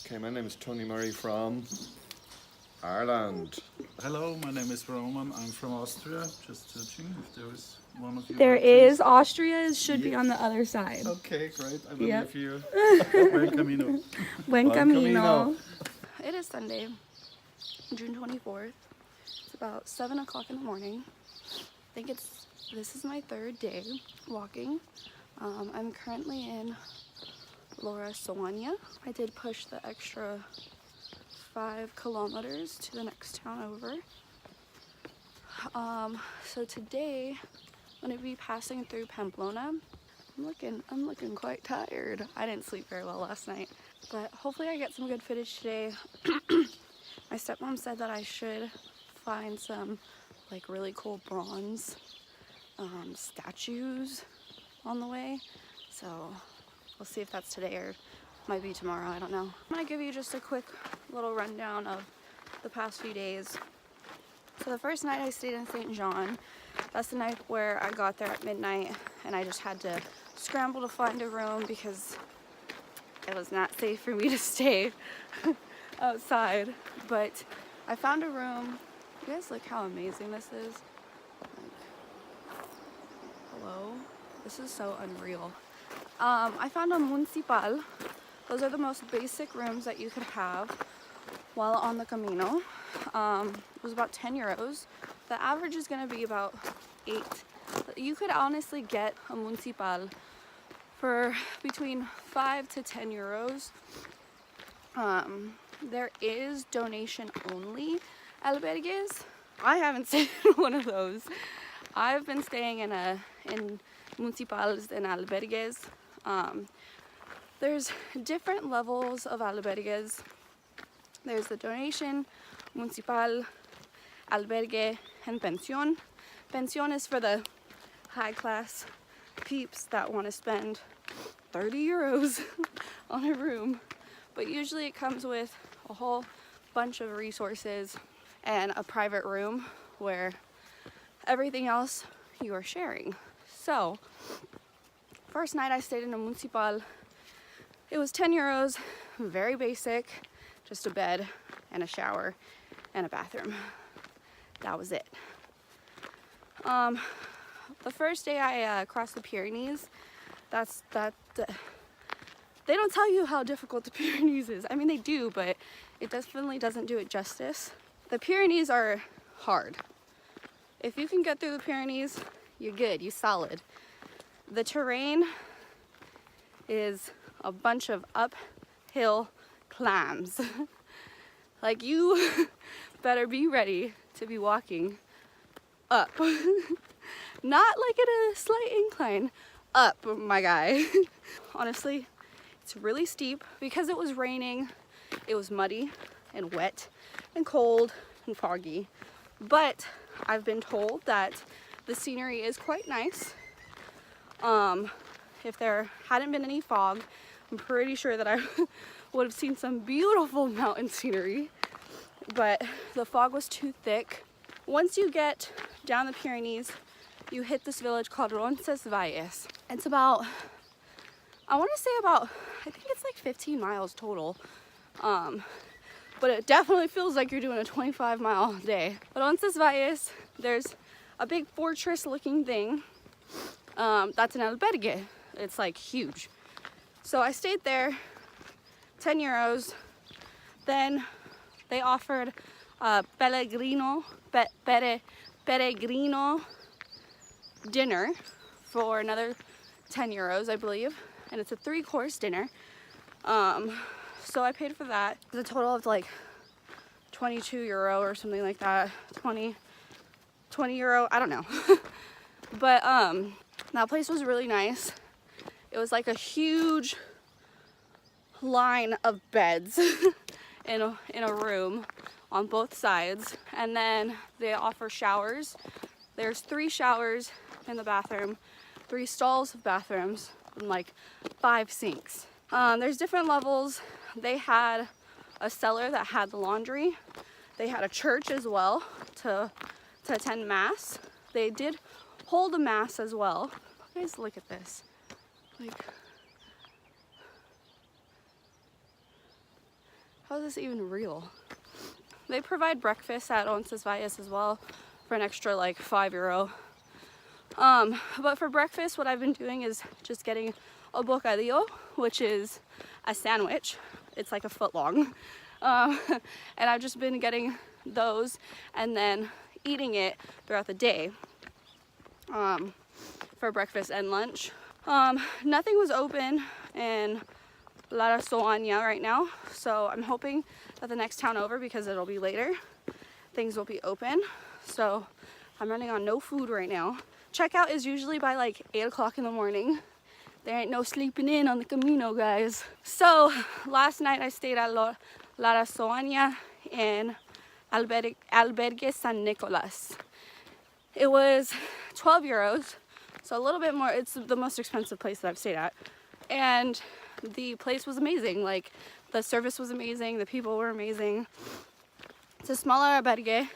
Okay, my name is Tony Murray from Ireland. Hello, my name is Roman. I'm from Austria. Just judging if there is one of you. There is. Austria should be on the other side. Okay, great. I Yep. believe you. Buen camino. Buen camino. camino. It is Sunday, June 24th. It's about 7 o'clock in the morning. I think this is my third day walking. I'm currently in Larrasoaña. I did push the extra 5 kilometers to the next town over. So today I'm going to be passing through Pamplona. I'm looking quite tired. I didn't sleep very well last night, but hopefully I get some good footage today. My stepmom said that I should find some like really cool bronze statues on the way, so we'll see if that's today or might be tomorrow, I don't know. I'm gonna give you just a quick little rundown of the past few days. So the first night I stayed in St. John. That's the night where I got there at midnight and I just had to scramble to find a room because it was not safe for me to stay outside. But I found a room. You guys look how amazing this is. Like, hello? This is so unreal. I found a municipal. Those are the most basic rooms that you could have while on the Camino. It was about 10 euros. The average is going to be about 8. You could honestly get a municipal for between 5 to 10 euros. There is donation only albergues. I haven't stayed in one of those. I've been staying in municipals and albergues. There's different levels of albergues. There's the donation, municipal, albergue, and pensión. Pensión is for the high class peeps that want to spend 30 euros on a room. But usually it comes with a whole bunch of resources and a private room where everything else you are sharing. So, first night I stayed in a municipal. It was 10 euros, very basic, just a bed and a shower and a bathroom. That was it. The first day I crossed the Pyrenees, they don't tell you how difficult the Pyrenees is. I mean, they do, but it definitely doesn't do it justice. The Pyrenees are hard. If you can get through the Pyrenees, you're good, you're solid. The terrain is a bunch of uphill climbs. Like, you better be ready to be walking up. Not like at a slight incline, up, my guy. Honestly, it's really steep. Because it was raining, it was muddy and wet and cold and foggy. But I've been told that the scenery is quite nice. If there hadn't been any fog, I'm pretty sure that I would have seen some beautiful mountain scenery, but the fog was too thick. Once you get down the Pyrenees, you hit this village called Roncesvalles. It's about, I think it's like 15 miles total. But it definitely feels like you're doing a 25-mile day. Roncesvalles, there's a big fortress looking thing. That's an albergue. It's like huge. So I stayed there, 10 euros. Then they offered a peregrino dinner for another 10 euros, I believe. And it's a 3-course dinner. So I paid for that. It was a total of like 22 euro or something like that. 20 euro, I don't know. But that place was really nice. It was like a huge line of beds in a room on both sides, and then they offer showers. There's 3 showers in the bathroom, 3 stalls of bathrooms, and like 5 sinks. There's different levels. They had a cellar that had the laundry. They had a church as well to attend mass. They did hold a mass as well. Guys, look at this. Like, How is this even real? They provide breakfast at Roncesvalles as well for an extra like €5. But for breakfast, what I've been doing is just getting a bocadillo, which is a sandwich. It's like a foot long. And I've just been getting those and then eating it throughout the day for breakfast and lunch. Nothing was open in Larrasoaña right now, so I'm hoping that the next town over, because it'll be later, things will be open. So I'm running on no food right now. Checkout is usually by like 8 o'clock in the morning. There ain't no sleeping in on the Camino, guys. So last night I stayed at Larrasoaña in Albergue San Nicolas. It was €12, so a little bit more. It's the most expensive place that I've stayed at. And the place was amazing. Like, the service was amazing, the people were amazing. It's a smaller albergue,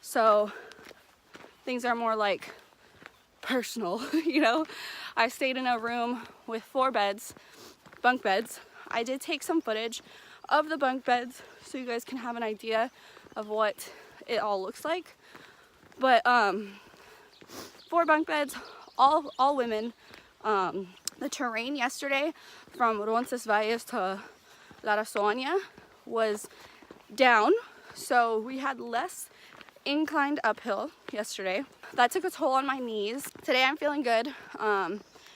so things are more like personal, you know. I stayed in a room with 4 beds, bunk beds. I did take some footage of the bunk beds so you guys can have an idea of what it all looks like. But 4 bunk beds, all women. The terrain yesterday from Roncesvalles to Larrasoaña was down, so we had less inclined uphill yesterday. That took a toll on my knees. Today I'm feeling good.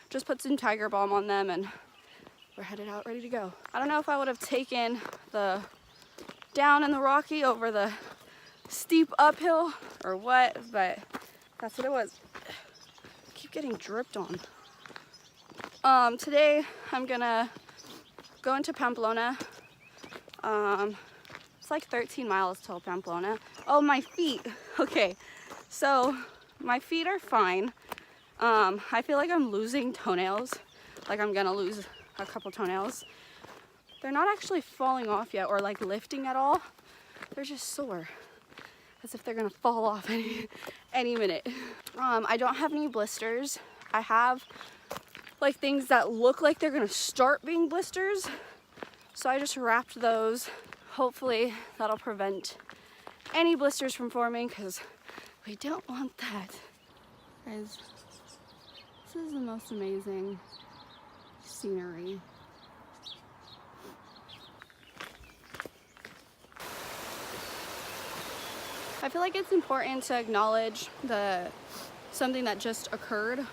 Just put some Tiger Balm on them and we're headed out, ready to go. I don't know if I would have taken the down and the rocky over the steep uphill or what, but that's what it was. I keep getting dripped on. Today I'm gonna go into Pamplona. It's like 13 miles till Pamplona. Oh, my feet. Okay, so my feet are fine. I feel like I'm losing toenails. Like I'm gonna lose a couple toenails. They're not actually falling off yet or like lifting at all. They're just sore, as if they're gonna fall off any minute. I don't have any blisters. I have like things that look like they're gonna start being blisters, so I just wrapped those. Hopefully that'll prevent any blisters from forming, because we don't want that. Guys, this is the most amazing scenery. I feel like it's important to acknowledge something that just occurred.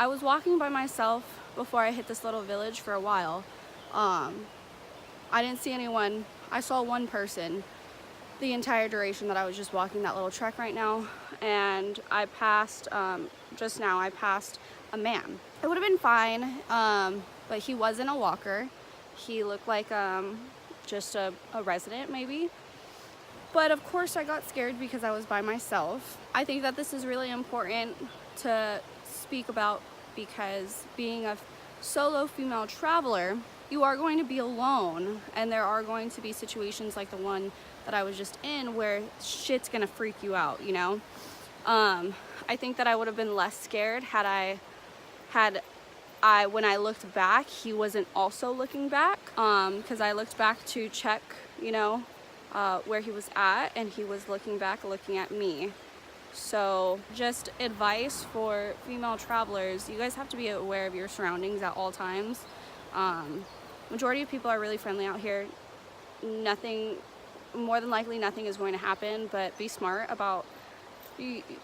I was walking by myself before I hit this little village for a while. I didn't see anyone. I saw one person the entire duration that I was just walking that little trek right now. And I passed, just now, I passed a man. It would have been fine, but he wasn't a walker. He looked like just a resident maybe. But of course I got scared because I was by myself. I think that this is really important to speak about, because being a solo female traveler, you are going to be alone, and there are going to be situations like the one that I was just in where shit's gonna freak you out, you know? I think that I would have been less scared when I looked back, he wasn't also looking back, because I looked back to check, you know, where he was at, and he was looking back, looking at me. So just advice for female travelers, you guys have to be aware of your surroundings at all times. Majority of people are really friendly out here. More than likely nothing is going to happen, but be smart about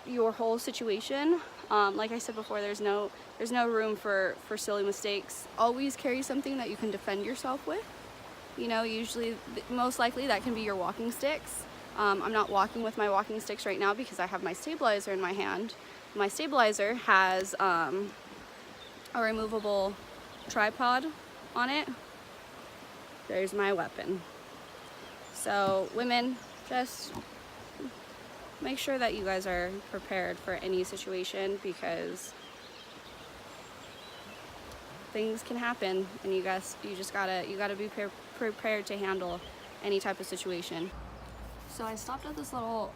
your whole situation. Like I said before, there's no room for silly mistakes. Always carry something that you can defend yourself with. You know, usually, most likely that can be your walking sticks. I'm not walking with my walking sticks right now because I have my stabilizer in my hand. My stabilizer has a removable tripod on it. There's my weapon. So women, just make sure that you guys are prepared for any situation, because things can happen, and you just gotta be prepared to handle any type of situation. So I stopped at this little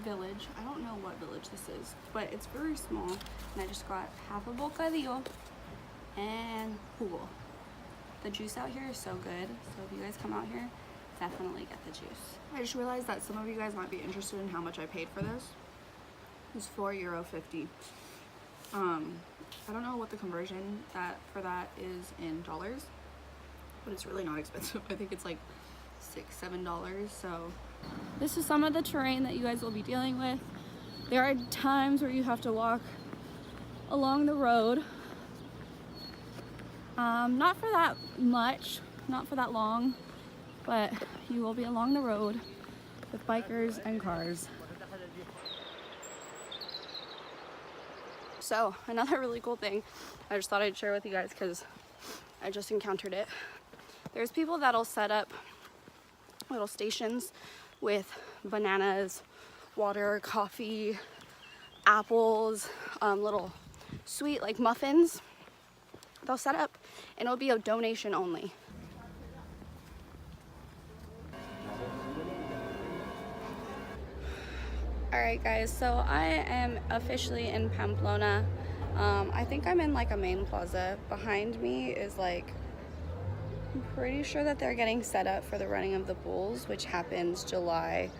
village. I don't know what village this is, but it's very small, and I just got half a bocadillo and jugo. The juice out here is so good. So if you guys come out here, definitely get the juice. I just realized that some of you guys might be interested in how much I paid for this. It's €4.50. I don't know what the conversion for that is in dollars, but it's really not expensive. I think it's like $6-7. So this is some of the terrain that you guys will be dealing with. There are times where you have to walk along the road. Not for that much, not for that long, but you will be along the road with bikers and cars. So another really cool thing I just thought I'd share with you guys because I just encountered it. There's people that'll set up little stations with bananas, water, coffee, apples, little sweet like muffins. They'll set up and it'll be a donation only. Alright guys, so I am officially in Pamplona. I think I'm in like a main plaza. Behind me is like, I'm pretty sure that they're getting set up for the running of the bulls, which happens July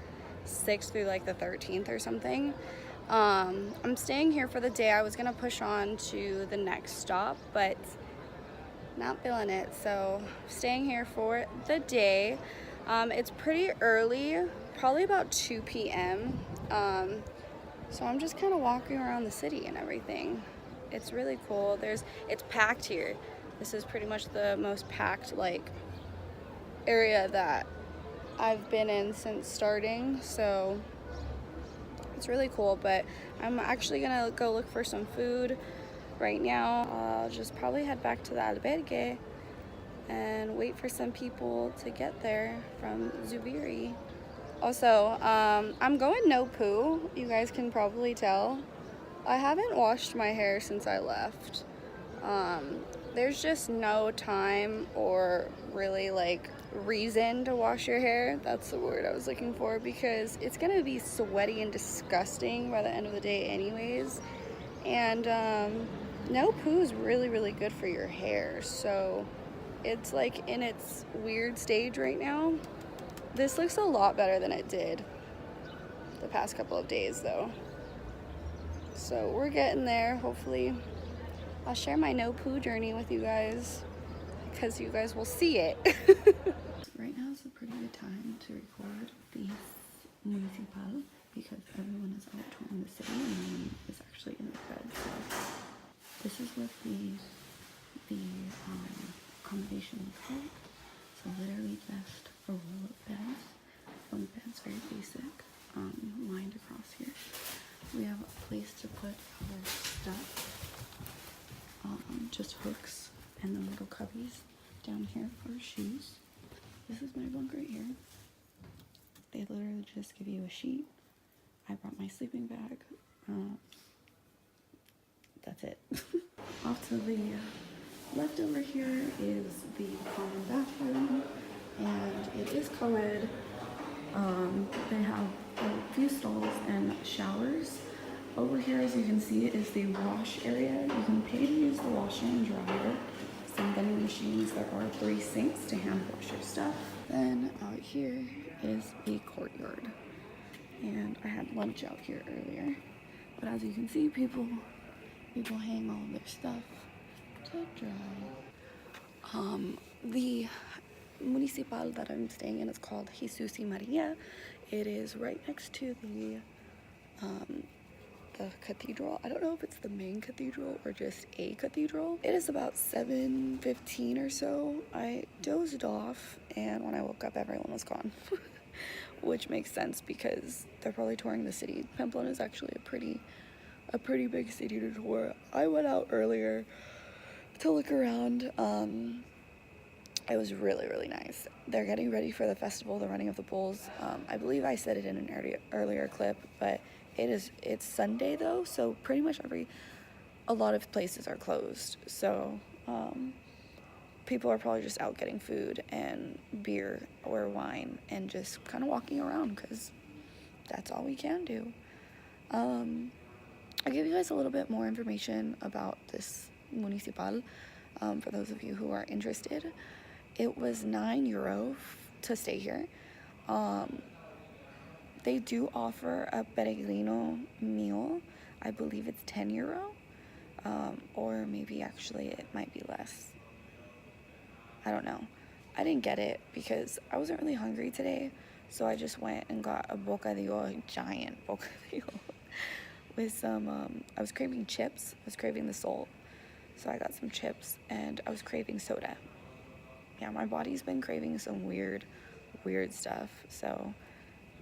6th through like the 13th or something. I'm staying here for the day. I was gonna push on to the next stop, but not feeling it, so staying here for the day. It's pretty early, probably about 2 p.m. So I'm just kind of walking around the city and everything. It's really cool. It's packed here. This is pretty much the most packed like area that I've been in since starting, so it's really cool. But I'm actually gonna go look for some food right now. I'll just probably head back to the albergue and wait for some people to get there from Zubiri. Also, I'm going no poo. You guys can probably tell. I haven't washed my hair since I left. There's just no time or really like reason to wash your hair. That's the word I was looking for, because it's gonna be sweaty and disgusting by the end of the day anyways. And no poo is really, really good for your hair. So it's like in its weird stage right now. This looks a lot better than it did the past couple of days though. So we're getting there. Hopefully I'll share my no poo journey with you guys because you guys will see it. Right now is a pretty good time to record the municipal because everyone is out touring the city and no one is actually in their bed. So this is what the accommodation looks like. So literally just a row of beds, bunk beds, very basic, lined across here. We have a place to put our stuff, just hooks and then little cubbies down here for shoes. This is my bunk right here. They literally just give you a sheet. I brought my sleeping bag. That's it. Off to the left over here is the common bathroom, and it is co-ed. They have a few stalls and showers. Over here, as you can see, is the wash area. You can pay to use the washer and dryer. Some vending machines. There are 3 sinks to hand wash your stuff. Then out here is the courtyard, and I had lunch out here earlier. But as you can see, people hang all of their stuff to dry. The municipal that I'm staying in is called Jesus y Maria. It is right next to the cathedral. I don't know if it's the main cathedral or just a cathedral. It is about 7:15 or so. I dozed off, and when I woke up, everyone was gone. Which makes sense because they're probably touring the city. Pamplona is actually a pretty big city to tour. I went out earlier to look around. It was really, really nice. They're getting ready for the festival, the running of the bulls. I believe I said it in an earlier clip, but it's Sunday though, so pretty much a lot of places are closed. So people are probably just out getting food and beer or wine and just kind of walking around because that's all we can do. I'll give you guys a little bit more information about this municipal. for those of you who are interested. It was €9 to stay here. They do offer a peregrino meal. I believe it's €10, or maybe actually it might be less. I don't know. I didn't get it because I wasn't really hungry today, so I just went and got a bocadillo, a giant bocadillo, with some, I was craving chips. I was craving the salt, so I got some chips, and I was craving soda. Yeah, my body's been craving some weird stuff, so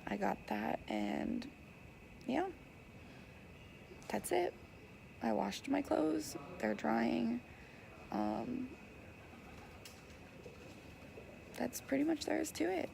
I got that, and yeah, that's it. I washed my clothes. They're drying. That's pretty much there is to it.